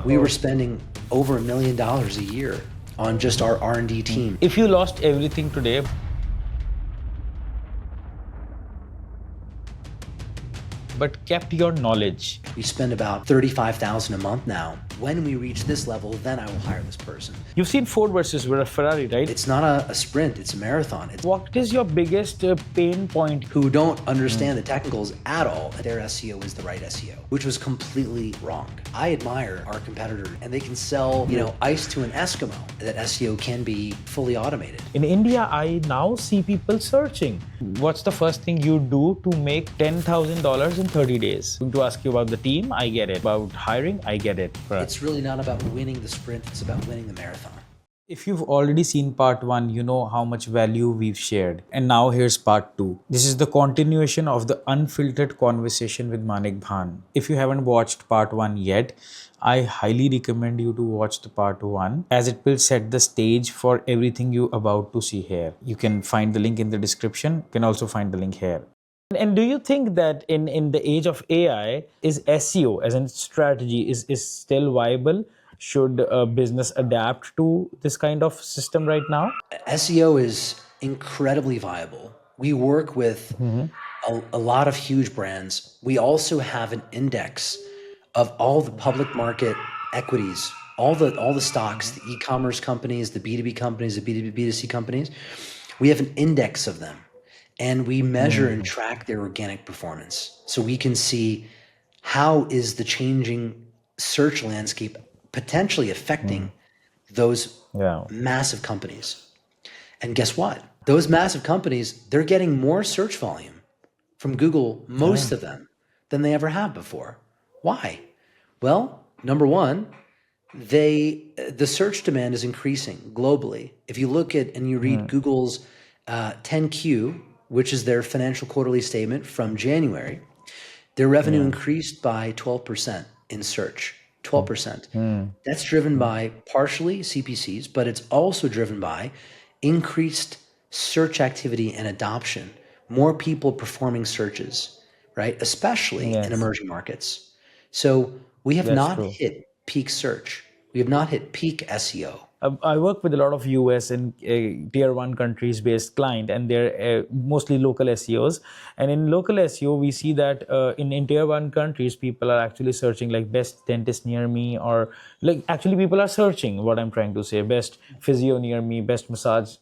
We were spending over $1 million a year on just our R&D team. If you lost everything today, but kept your knowledge. We spend about $35,000 a month now. When we reach this level, then I will hire this person. You've seen Ford versus Ferrari, right? It's not a sprint, it's a marathon. What is your biggest pain point? Who don't understand the technicals at all, their SEO is the right SEO, which was completely wrong. I admire our competitor, and they can sell, ice to an Eskimo, that SEO can be fully automated. In India, I now see people searching. What's the first thing you do to make $10,000 in 30 days? I'm going to ask you about the team, I get it. About hiring, I get it. It's really not about winning the sprint, it's about winning the marathon. If you've already seen part 1, you know how much value we've shared. And now here's part 2. This is the continuation of the unfiltered conversation with Manick Bhan. If you haven't watched part 1 yet, I highly recommend you to watch the part 1, as it will set the stage for everything you're about to see here. You can find the link in the description. You can also find the link here. And do you think that in the age of AI, is SEO as in strategy is still viable? Should a business adapt to this kind of system right now? SEO is incredibly viable. We work with a lot of huge brands. We also have an index of all the public market equities, all the stocks, the e-commerce companies, the B2B companies, the B2B, B2C companies. We have an index of them. And we measure and track their organic performance. So we can see how is the changing search landscape potentially affecting those massive companies. And guess what? Those massive companies, they're getting more search volume from Google, most of them, than they ever have before. Why? Well, number one, the search demand is increasing globally. If you look at and you read Google's 10Q, which is their financial quarterly statement from January, their revenue increased by 12% in search, 12%. That's driven by partially CPCs, but it's also driven by increased search activity and adoption, more people performing searches, right? Especially in emerging markets. So we have not hit peak search. We have not hit peak SEO. I work with a lot of US and tier 1 countries based client, and they're mostly local SEOs. And in local SEO, we see that in tier 1 countries, people are actually searching like best dentist near me, or like actually people are searching what I'm trying to say, best physio near me, best massage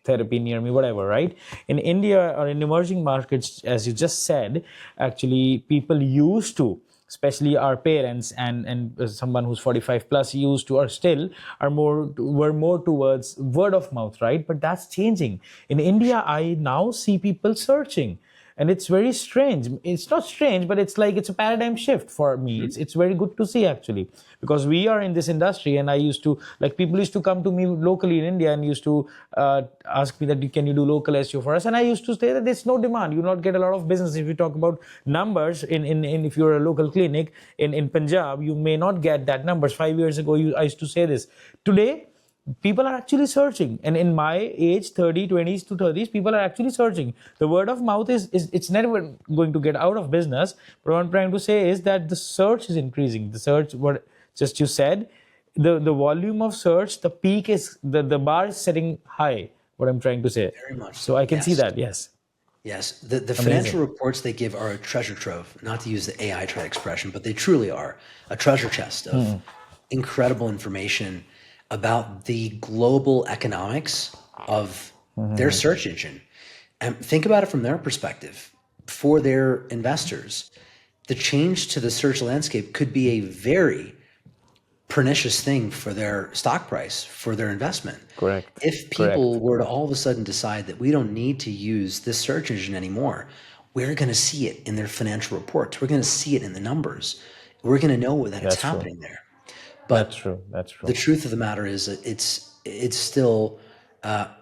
therapy near me, whatever, right? In India or in emerging markets, as you just said, actually people used to, especially our parents and someone who's 45 plus used to, or still were more towards word of mouth, right? But that's changing. In India, I now see people searching, and it's very strange. It's not strange, but it's like it's a paradigm shift for me. It's very good to see, actually, because we are in this industry, and I used to, like, people used to come to me locally in India and used to ask me that, can you do local SEO for us? And I used to say that there's no demand. You not get a lot of business. If you talk about numbers if you're a local clinic in Punjab, you may not get that numbers. 5 years ago, I used to say this. Today, people are actually searching, and in my age, 20s to 30s, people are actually searching. The word of mouth is it's never going to get out of business. But what I'm trying to say is that the search is increasing. The search, what just you said, the volume of search, the peak is the bar is setting high. What I'm trying to say. Very much. So I can see that. Yes. Yes, the financial reports they give are a treasure trove. Not to use the AI trade expression, but they truly are a treasure chest of incredible information about the global economics of their search engine. And think about it from their perspective. For their investors, the change to the search landscape could be a very pernicious thing for their stock price, for their investment. Correct. If people were to all of a sudden decide that we don't need to use this search engine anymore, we're going to see it in their financial reports. We're going to see it in the numbers. We're going to know that it's happening there. But that's true. The truth of the matter is that it's still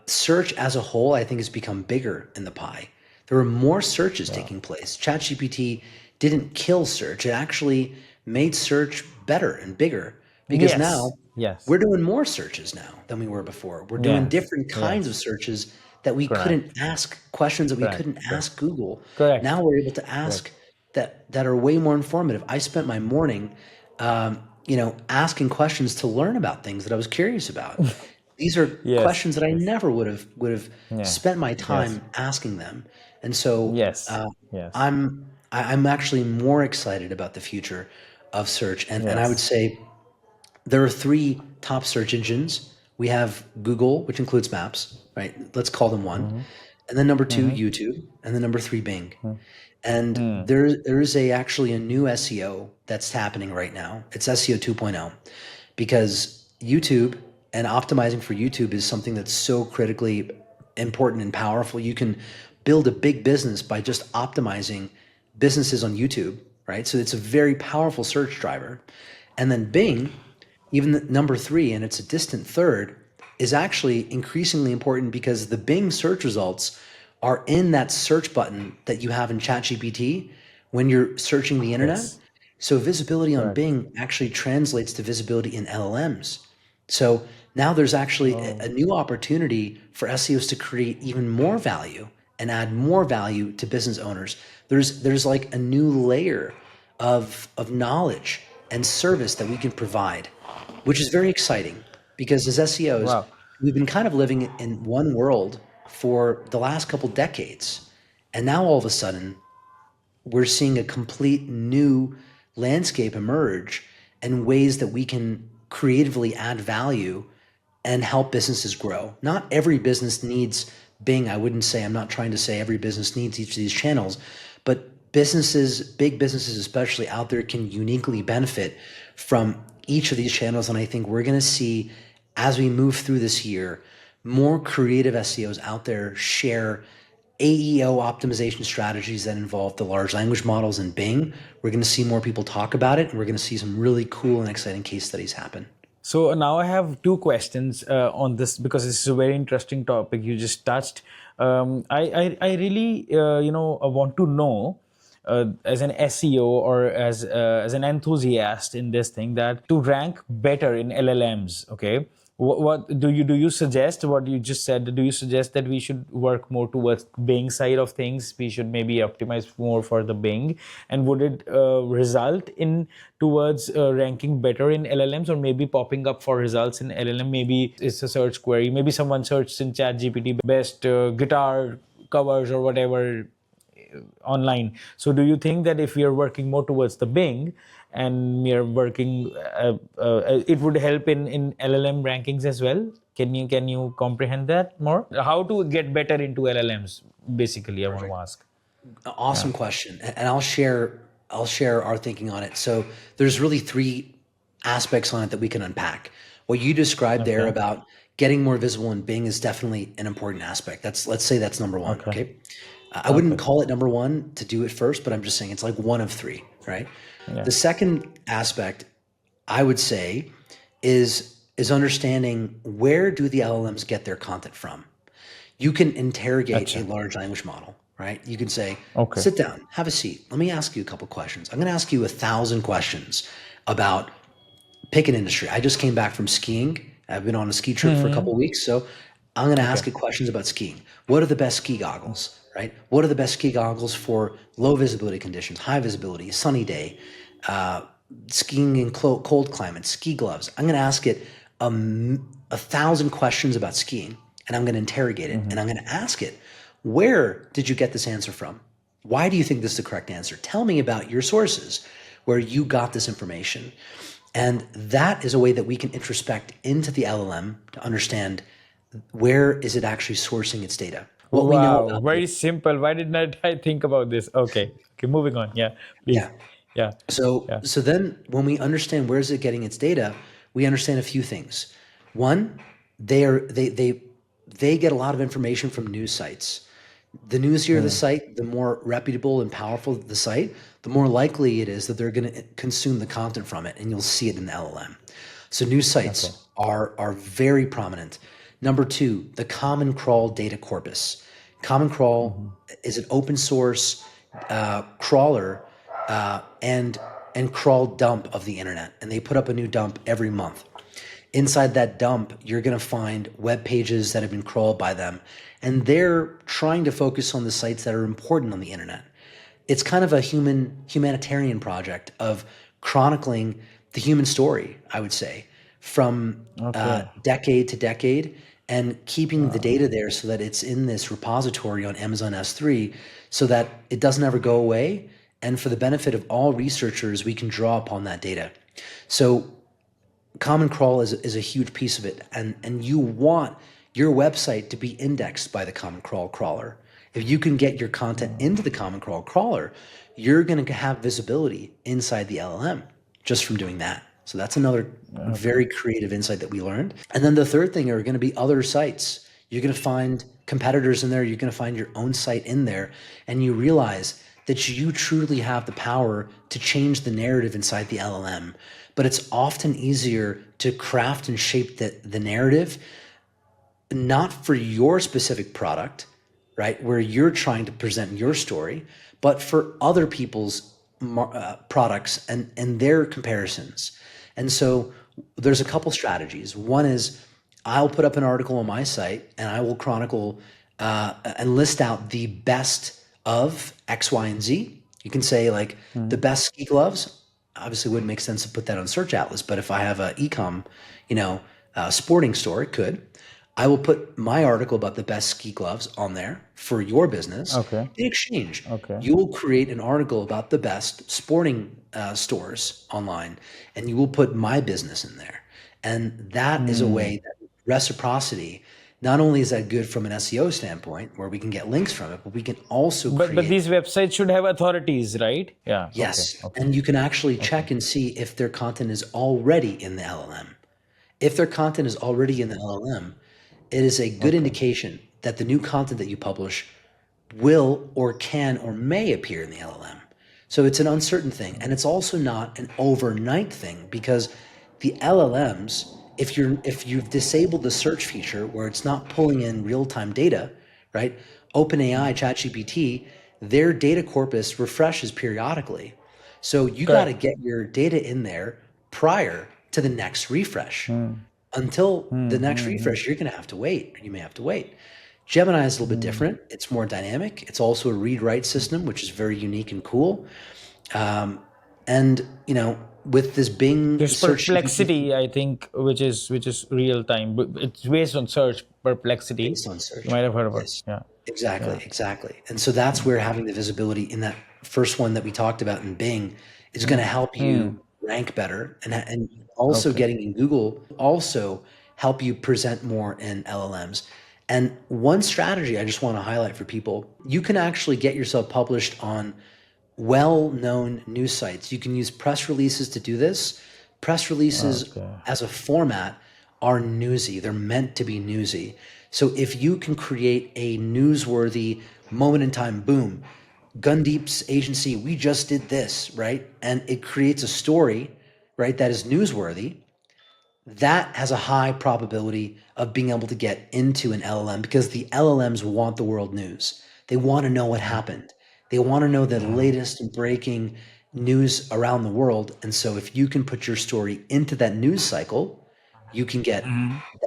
search as a whole, I think, has become bigger in the pie. There are more searches taking place. ChatGPT didn't kill search. It actually made search better and bigger, because now we're doing more searches now than we were before. We're doing different kinds of searches that we couldn't ask, questions that we couldn't ask Google. Now we're able to ask that are way more informative. I spent my morning asking questions to learn about things that I was curious about. These are Yes, questions that I yes, never would have yeah, spent my yes, time asking them. And so yes, yes, I'm actually more excited about the future of search. And I would yes. say there are three top search engines. We have Google, which includes maps, right? Let's call them one. And then number two, YouTube, and then number three, Bing. And there is actually a new SEO that's happening right now. It's SEO 2.0 because YouTube and optimizing for YouTube is something that's so critically important and powerful. You can build a big business by just optimizing businesses on YouTube, right? So it's a very powerful search driver. And then Bing, even the number three, and it's a distant third, is actually increasingly important because the Bing search results are in that search button that you have in ChatGPT when you're searching the internet. Yes, So visibility on correct. Bing actually translates to visibility in LLMs. So now there's actually a Oh, new opportunity for SEOs to create even more value and add more value to business owners. There's like a new layer of knowledge and service that we can provide, which is very exciting because as SEOs, wow. we've been kind of living in one world for the last couple decades. And now all of a sudden, we're seeing a complete new landscape emerge and ways that we can creatively add value and help businesses grow. Not every business needs Bing. I'm not trying to say every business needs each of these channels, but businesses, big businesses especially out there, can uniquely benefit from each of these channels. And I think we're going to see, as we move through this year, more creative SEOs out there share AEO optimization strategies that involve the large language models and Bing. We're going to see more people talk about it, and we're going to see some really cool and exciting case studies happen. So now I have two questions on this because this is a very interesting topic you just touched. I really want to know as an SEO or as an enthusiast in this thing that to rank better in LLMs. Okay, what do you suggest? What you just said. Do you suggest that we should work more towards Bing side of things? We should maybe optimize more for the Bing, and would it result in towards ranking better in LLMs, or maybe popping up for results in LLM? Maybe it's a search query. Maybe someone searched in ChatGPT best guitar covers or whatever online. So do you think that if we are working more towards the Bing and we are working, it would help in LLM rankings as well? Can you comprehend that more? How to get better into LLMs? Basically, I want to Perfect. ask. Yeah. Awesome question. And I'll share our thinking on it. So there's really three aspects on it that we can unpack. What you described there Okay. about getting more visible in Bing is definitely an important aspect. Let's say that's number one. Okay. Okay. I wouldn't Okay. call it number one to do it first, but I'm just saying it's like one of three, right? Yeah. The second aspect I would say is understanding where do the LLMs get their content from. You can interrogate a Acha. large language model, right? You can say, Okay. sit down, have a seat. Let me ask you a couple questions. I'm going to ask you 1,000 questions about pick an industry. I just came back from skiing. I've been on a ski trip for a couple of weeks. So I'm going to ask Okay. you questions about skiing. What are the best ski goggles, right? What are the best ski goggles for low visibility conditions, high visibility, sunny day, uh, skiing in cold climates, ski gloves? I'm going to ask it 1,000 questions about skiing, and I'm going to interrogate it, and I'm going to ask it, where did you get this answer from? Why do you think this is the correct answer? Tell me about your sources where you got this information. And that is a way that we can introspect into the LLM to understand where is it actually sourcing its data. What we know Wow, about very it, simple. Why did not I think about this? Okay. Okay, moving on. Yeah, please. yeah. Yeah. So Yeah. so then when we understand where is it getting its data, we understand a few things. One, they get a lot of information from news sites. The newsier the site, the more reputable and powerful the site, the more likely it is that they're going to consume the content from it, and you'll see it in the LLM. So news Okay. sites are very prominent. Number two, the Common Crawl data corpus. Common Crawl is an open source crawler and crawl dump of the internet, and they put up a new dump every month. Inside that dump, you're going to find web pages that have been crawled by them, and they're trying to focus on the sites that are important on the internet. It's kind of a humanitarian project of chronicling the human story, I would say, from Okay. decade to decade, and keeping the data there so that it's in this repository on Amazon S3 so that it doesn't ever go away. And for the benefit of all researchers, we can draw upon that data. So Common Crawl is a huge piece of it, and you want your website to be indexed by the Common Crawl crawler. If you can get your content into the Common Crawl crawler, you're going to have visibility inside the LLM just from doing that. So that's another very creative insight that we learned. And then the third thing are going to be other sites. You're going to find competitors in there. You're going to find your own site in there, and you realize that you truly have the power to change the narrative inside the LLM. But it's often easier to craft and shape the narrative not for your specific product, right, where you're trying to present your story, but for other people's products and their comparisons. And so there's a couple strategies. One is I'll put up an article on my site and I will chronicle and list out the best of X, Y, and Z. You can say like the best ski gloves. Obviously, it wouldn't make sense to put that on Search Atlas, but if I have a ecom, sporting store, it could. I will put my article about the best ski gloves on there for your business. Okay. In exchange, Okay. you will create an article about the best sporting stores online, and you will put my business in there. And that is a way that reciprocity, not only is that good from an SEO standpoint, where we can get links from it, but we can also But create. these websites should have authorities, right? Yeah. Yes, Okay. and you can actually check and see if their content is already in the LLM. If their content is already in the LLM, it is a good indication that the new content that you publish will or can or may appear in the LLM. So it's an uncertain thing, and it's also not an overnight thing because the LLMs, if you've disabled the search feature where it's not pulling in real-time data, right? OpenAI, ChatGPT, their data corpus refreshes periodically. So you got to Correct. get your data in there prior to the next refresh. Until the next refresh, you're going to have to wait, or you may have to wait. Gemini is a little bit different. It's more dynamic. It's also a read-write system, which is very unique and cool. And with this Bing There's search GPT Perplexity, I think, which is real time. But it's based on search. Perplexity. based on You search, might have heard of it. yes, Yeah. exactly, Yeah. exactly. And so that's where having the visibility in that first one that we talked about in Bing is going to help you rank better, and also Okay. getting in Google also help you present more in LLMs. And one strategy I just want to highlight for people, you can actually get yourself published on well-known news sites. You can use press releases to do this. Press releases Okay. as a format are newsy. They're meant to be newsy. So if you can create a newsworthy moment in time, boom, Gundeep's agency, we just did this, right? And it creates a story, right, that is newsworthy. That has a high probability of being able to get into an LLM because the LLMs want the world news. They want to know what happened. They want to know the latest and breaking news around the world. And so if you can put your story into that news cycle, you can get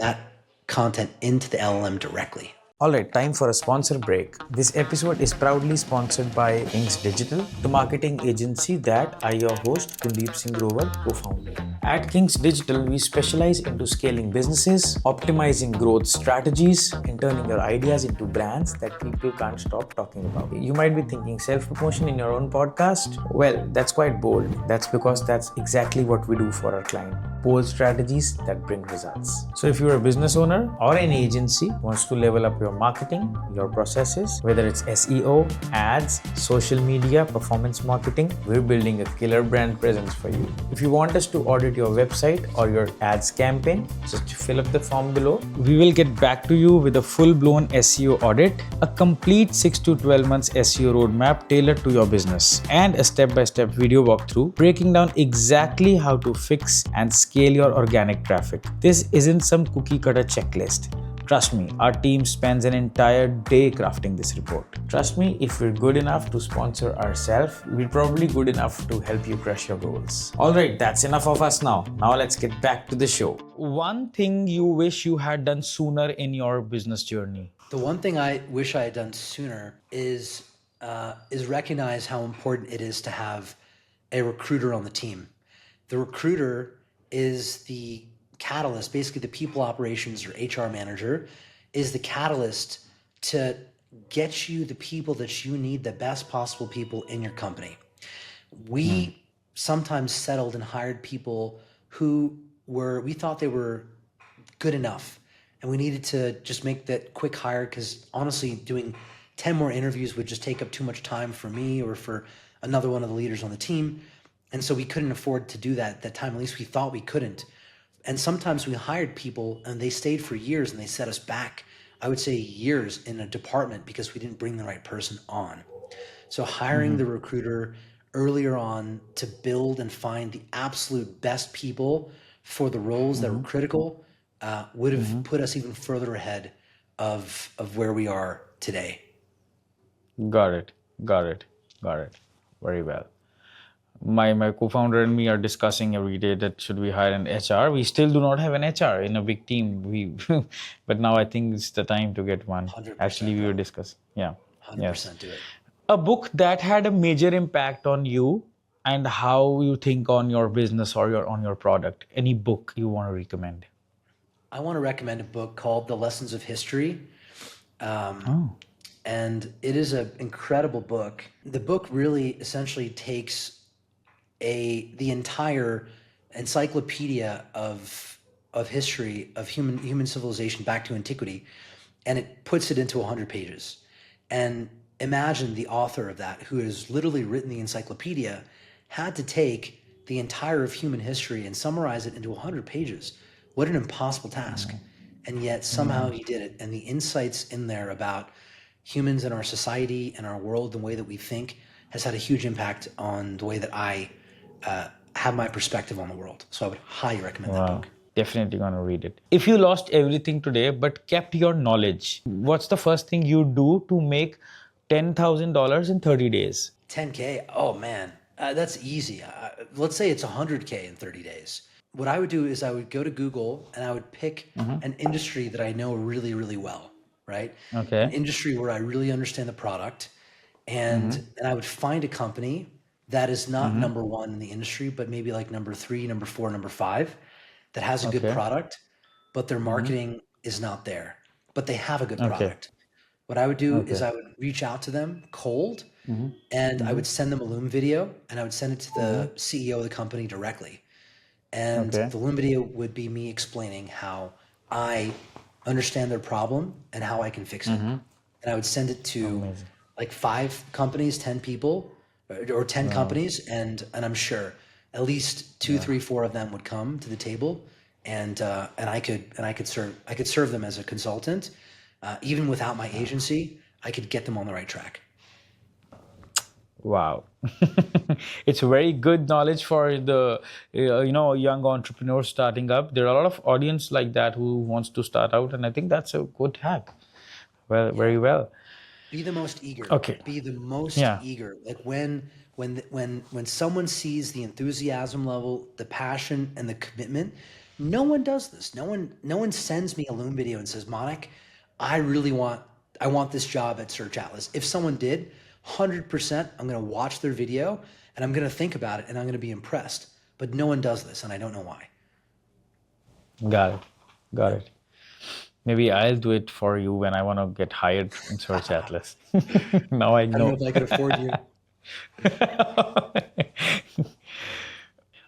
that content into the LLM directly. Alright, time for a sponsor break. This episode is proudly sponsored by Kings Digital, the marketing agency that I, your host, Gundeep Singh co-founded. At Kings Digital, we specialize into scaling businesses, optimizing growth strategies, and turning your ideas into brands that people can't stop talking about. You might be thinking self-promotion in your own podcast? Well, that's quite bold. That's because that's exactly what we do for our client. Bold strategies that bring results. So if you're a business owner or an agency wants to level up your marketing, your processes, whether it's SEO, ads, social media, performance marketing, we're building a killer brand presence for you. If you want us to audit your website or your ads campaign, just fill up the form below. We will get back to you with a full-blown SEO audit, a complete 6 to 12 months SEO roadmap tailored to your business, and a step-by-step video walkthrough breaking down exactly how to fix and scale your organic traffic. This isn't some cookie-cutter checklist. Trust me, our team spends an entire day crafting this report. Trust me, if we're good enough to sponsor ourselves, we're probably good enough to help you crush your goals. Alright, that's enough of us now. Now let's get back to the show. One thing you wish you had done sooner in your business journey? The one thing I wish I had done sooner is recognize how important it is to have a recruiter on the team. The recruiter is the catalyst, basically the people operations or HR manager is the catalyst to get you the people that you need, the best possible people in your company. We sometimes settled and hired people who we thought they were good enough. And we needed to just make that quick hire because honestly, doing 10 more interviews would just take up too much time for me or for another one of the leaders on the team. And so we couldn't afford to do that at that time. At least we thought we couldn't. And sometimes we hired people and they stayed for years and they set us back, I would say years in a department because we didn't bring the right person on. So hiring the recruiter earlier on to build and find the absolute best people for the roles that were critical would have put us even further ahead of where we are today. Got it. Got it. Got it. Very well. My co-founder and me are discussing every day that should we hire an HR. We still do not have an HR in a big team. But now I think it's the time to get one. 100%, Actually, we were bro. discussing. Yeah. 100% Yes. do it. A book that had a major impact on you and how you think on your business or on your product. Any book you want to recommend? I want to recommend a book called The Lessons of History. And it is an incredible book. The book really essentially takes the entire encyclopedia of history of human civilization back to antiquity, and it puts it into 100 pages. And imagine the author of that, who has literally written the encyclopedia, had to take the entire of human history and summarize it into 100 pages. What an impossible task. And yet somehow he did it. And the insights in there about humans and our society and our world, the way that we think, has had a huge impact on the way that I have my perspective on the world. So I would highly recommend that book. Definitely gonna read it. If you lost everything today but kept your knowledge, what's the first thing you do to make $10,000 in 30 days? 10K? Oh man, that's easy. Let's say it's 100K in 30 days. What I would do is I would go to Google and I would pick an industry that I know really, really well, right? Okay. An industry where I really understand the product. And I would find a company that is not number one in the industry, but maybe like number 3, number 4, number 5, that has a good product, but their marketing is not there, but they have a good product. What I would do is I would reach out to them cold and I would send them a Loom video and I would send it to the CEO of the company directly. And the Loom video would be me explaining how I understand their problem and how I can fix it. And I would send it to like 5 companies, 10 people, or 10 companies, and I'm sure at least 2, 3, 4 of them would come to the table, and I could serve them as a consultant, even without my agency. I could get them on the right track. Wow. It's very good knowledge for the young entrepreneurs starting up. There are a lot of audience like that who wants to start out, and I think that's a good hack. Well, very well. Be the most eager. Okay. Be the most eager. Like when someone sees the enthusiasm level, the passion, and the commitment, no one does this. No one sends me a Loom video and says, Manick, I want this job at Search Atlas. If someone did, 100%, I'm going to watch their video and I'm going to think about it and I'm going to be impressed. But no one does this, and I don't know why. Got it. Maybe I'll do it for you when I want to get hired in Search Atlas. Now I know. I don't know if I could afford you.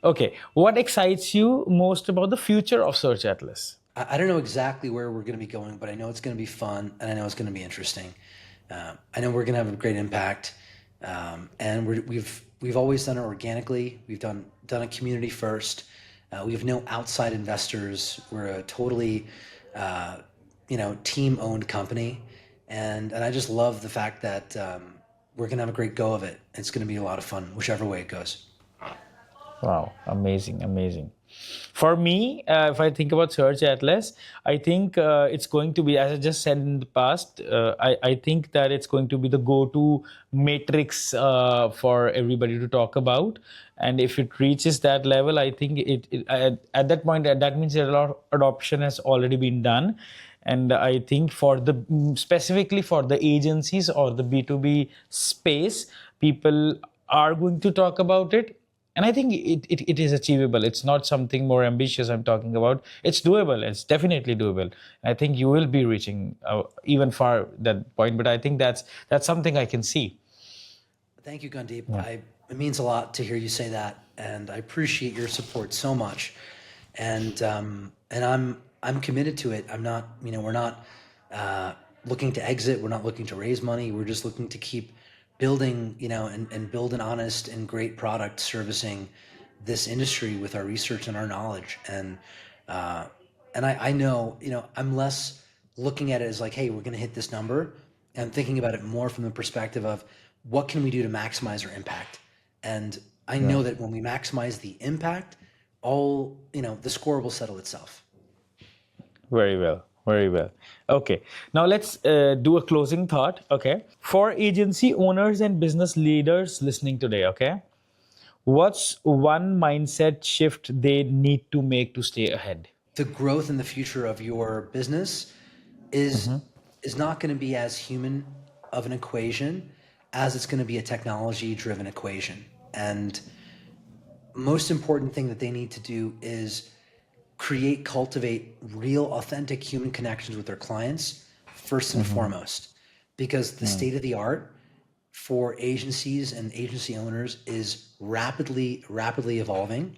Okay. What excites you most about the future of Search Atlas? I don't know exactly where we're going to be going, but I know it's going to be fun and I know it's going to be interesting. I know we're going to have a great impact, and we've always done it organically. We've done a community first. We have no outside investors. We're a totally team-owned company, and I just love the fact that we're going to have a great go of it. It's going to be a lot of fun, whichever way it goes. Wow, amazing. For me, if I think about Search Atlas, I think it's going to be, as I just said in the past, I think that it's going to be the go-to matrix for everybody to talk about. And if it reaches that level, I think at that point, that means that a lot of adoption has already been done. And I think specifically for the agencies or the B2B space, people are going to talk about it. And I think it is achievable. It's not something more ambitious I'm talking about. It's doable. It's definitely doable. I think you will be reaching even far that point. But I think that's something I can see. Thank you, Gundeep. Yeah. It means a lot to hear you say that, and I appreciate your support so much. And I'm committed to it. I'm not, we're not looking to exit. We're not looking to raise money. We're just looking to keep building, and build an honest and great product servicing this industry with our research and our knowledge. Uh, and I know, I'm less looking at it as like, hey, we're going to hit this number. And thinking about it more from the perspective of what can we do to maximize our impact. And I Yeah. know that when we maximize the impact, all, the score will settle itself. Very well. Very well. Okay. Now let's do a closing thought. Okay. For agency owners and business leaders listening today, okay, what's one mindset shift they need to make to stay ahead? The growth and the future of your business is is not going to be as human of an equation as it's going to be a technology driven equation. And most important thing that they need to do is cultivate real, authentic human connections with their clients first and foremost, because the state of the art for agencies and agency owners is rapidly evolving.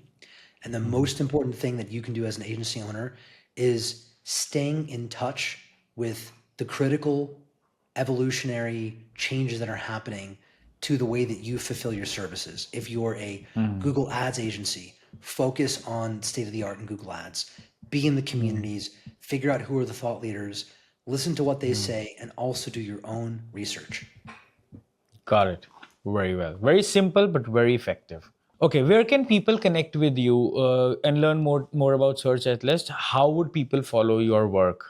And the most important thing that you can do as an agency owner is staying in touch with the critical evolutionary changes that are happening to the way that you fulfill your services. If you're a Google Ads agency, focus on state of the art in Google Ads, be in the communities, figure out who are the thought leaders, listen to what they say, and also do your own research. Got it. Very well. Very simple, but very effective. Okay, where can people connect with you and learn more about Search Atlas? How would people follow your work?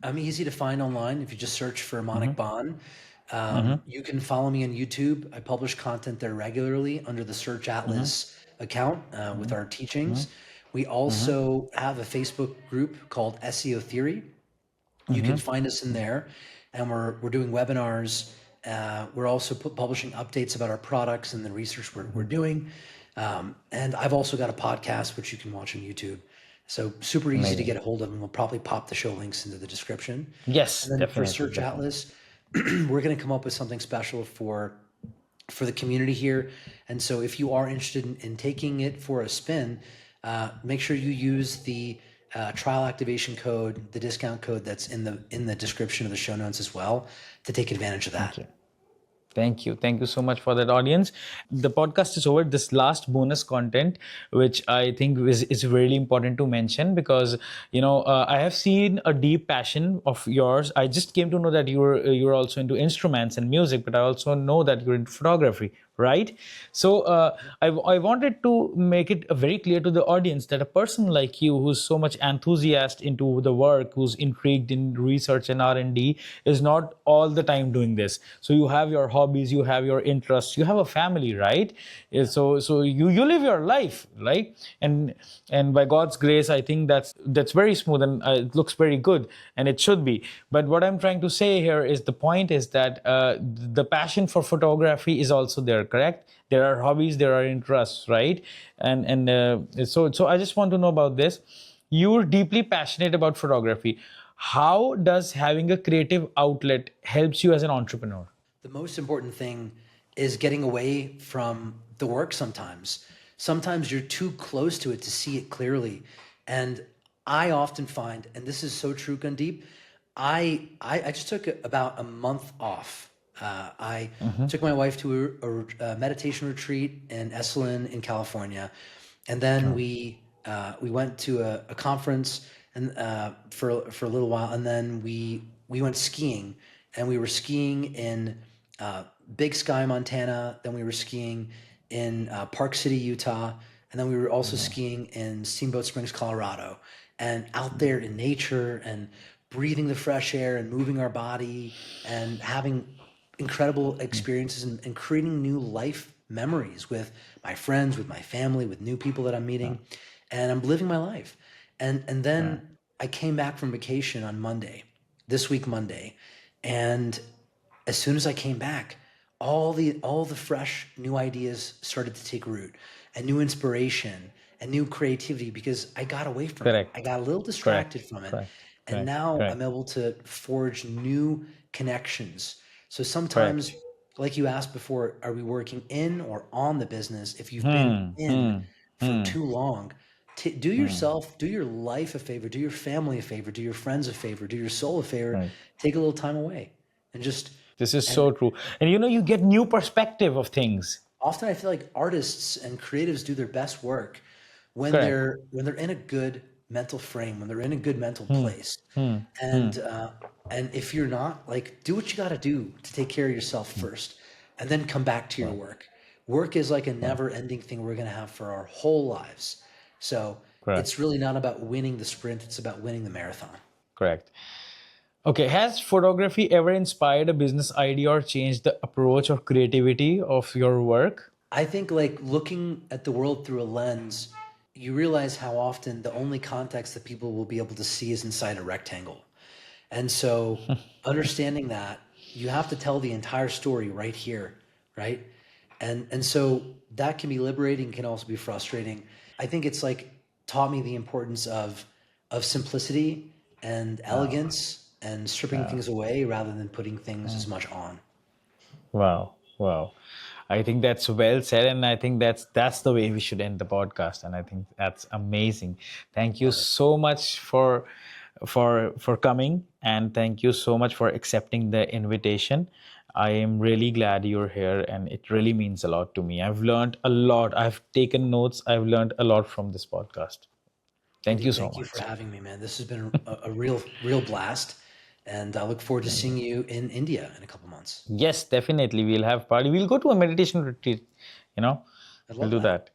I'm easy to find online. If you just search for Manick Bhan, you can follow me on YouTube. I publish content there regularly under the Search Atlas account with our teachings. We also have a Facebook group called SEO Theory. You can find us in there, and we're doing webinars. We're also publishing updates about our products and the research we're doing. And I've also got a podcast which you can watch on YouTube. So super easy to get a hold of, and we'll probably pop the show links into the description. Yes, And then for definitely. Search Atlas, we're going to come up with something special for the community here. And so if you are interested in taking it for a spin, make sure you use the trial activation code, the discount code that's in the description of the show notes as well, to take advantage of that. Okay. Thank you. Thank you so much for that, audience. The podcast is over. This last bonus content, which I think is really important to mention, because I have seen a deep passion of yours. I just came to know that you're also into instruments and music, but I also know that you're into photography, right? So I wanted to make it very clear to the audience that a person like you, who's so much enthusiast into the work, who's intrigued in research and R&D, is not all the time doing this. So you have your hobbies, you have your interests, you have a family, right? So you live your life, right? And by God's grace, I think that's very smooth, and it looks very good, and it should be. But what I'm trying to say here is, the point is that the passion for photography is also there, correct? There are hobbies, there are interests, right? So I just want to know about this. You're deeply passionate about photography. How does having a creative outlet helps you as an entrepreneur? The most important thing is getting away from the work sometimes. Sometimes you're too close to it to see it clearly. And I often find, and this is so true, Gundeep, I just took about a month off. I took my wife to a meditation retreat in Esalen in California, and then we went to a conference and for a little while, and then we went skiing, and we were skiing in Big Sky, Montana. Then we were skiing in Park City, Utah, and then we were also skiing in Steamboat Springs, Colorado, and out there in nature and breathing the fresh air and moving our body and having incredible experiences and creating new life memories with my friends, with my family, with new people that I'm meeting, and I'm living my life. And then I came back from vacation on Monday, this week Monday, and as soon as I came back, all the fresh new ideas started to take root, and new inspiration and new creativity, because I got away from it. I Correct. got a little Correct. distracted from it. Correct. And Correct. now I'm Correct. able to forge new connections. So sometimes, Correct. like you asked before, are we working in or on the business? If you've been Hmm. in Hmm. for Hmm. too long, do yourself, do your life a favor, do your family a favor, do your friends a favor, do your soul a favor, Right. take a little time away and just, This is and so true. And you get new perspective of things. often I feel like artists and creatives do their best work Correct. when they're in a good mental frame, when they're in a good mental Hmm. place. Hmm. Hmm. And if you're not, like, do what you got to do to take care of yourself first, and then come back to your Right. work. Work is like a Right. never-ending thing we're going to have for our whole lives. So it's Correct. really not about winning the sprint; it's about winning the marathon. Correct. Okay. Has photography ever inspired a business idea or changed the approach or creativity of your work? I think, like, looking at the world through a lens, you realize how often the only context that people will be able to see is inside a rectangle. And so understanding that, you have to tell the entire story right here, right? And so that can be liberating, can also be frustrating. I think it's like taught me the importance of simplicity and Wow. elegance and stripping things away rather than putting things as much on. Wow. Wow. I think that's well said, and I think that's the way we should end the podcast. And I think that's amazing. Thank you Love it. so much for coming, and thank you so much for accepting the invitation. I am really glad you're here, and it really means a lot to me. I've learned a lot. I've taken notes. I've learned a lot from this podcast. Thank you Gundeep, so thank you for much. having me, man. This has been a real blast. And I look forward to seeing you in India in a couple months. Yes, definitely. We'll have party. We'll go to a meditation retreat. You know, I we'll love do that.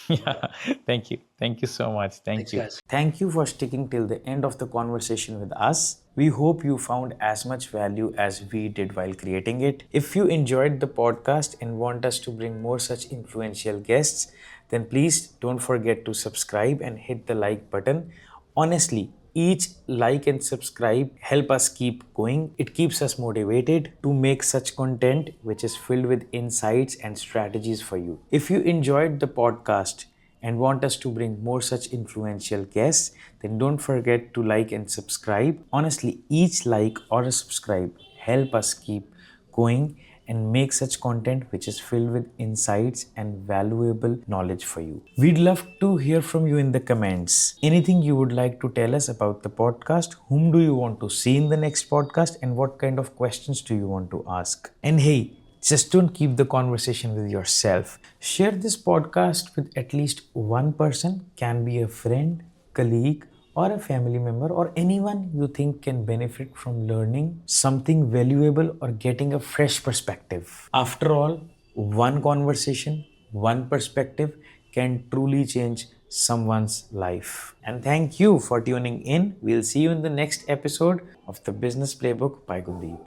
that. Love Yeah. that. Thank you. Thank you so much. Thank Thanks, you. guys. Thank you for sticking till the end of the conversation with us. We hope you found as much value as we did while creating it. If you enjoyed the podcast and want us to bring more such influential guests, then please don't forget to subscribe and hit the like button. Honestly, each like and subscribe help us keep going. It keeps us motivated to make such content which is filled with insights and strategies for you. If you enjoyed the podcast and want us to bring more such influential guests, then don't forget to like and subscribe. Honestly, each like or a subscribe help us keep going and make such content which is filled with insights and valuable knowledge for you. We'd love to hear from you in the comments. Anything you would like to tell us about the podcast? Whom do you want to see in the next podcast? And what kind of questions do you want to ask? And hey, just don't keep the conversation with yourself. Share this podcast with at least one person, can be a friend, colleague, or a family member, or anyone you think can benefit from learning something valuable or getting a fresh perspective. After all, one conversation, one perspective can truly change someone's life. And thank you for tuning in. We'll see you in the next episode of the Business Playbook by Gundeep.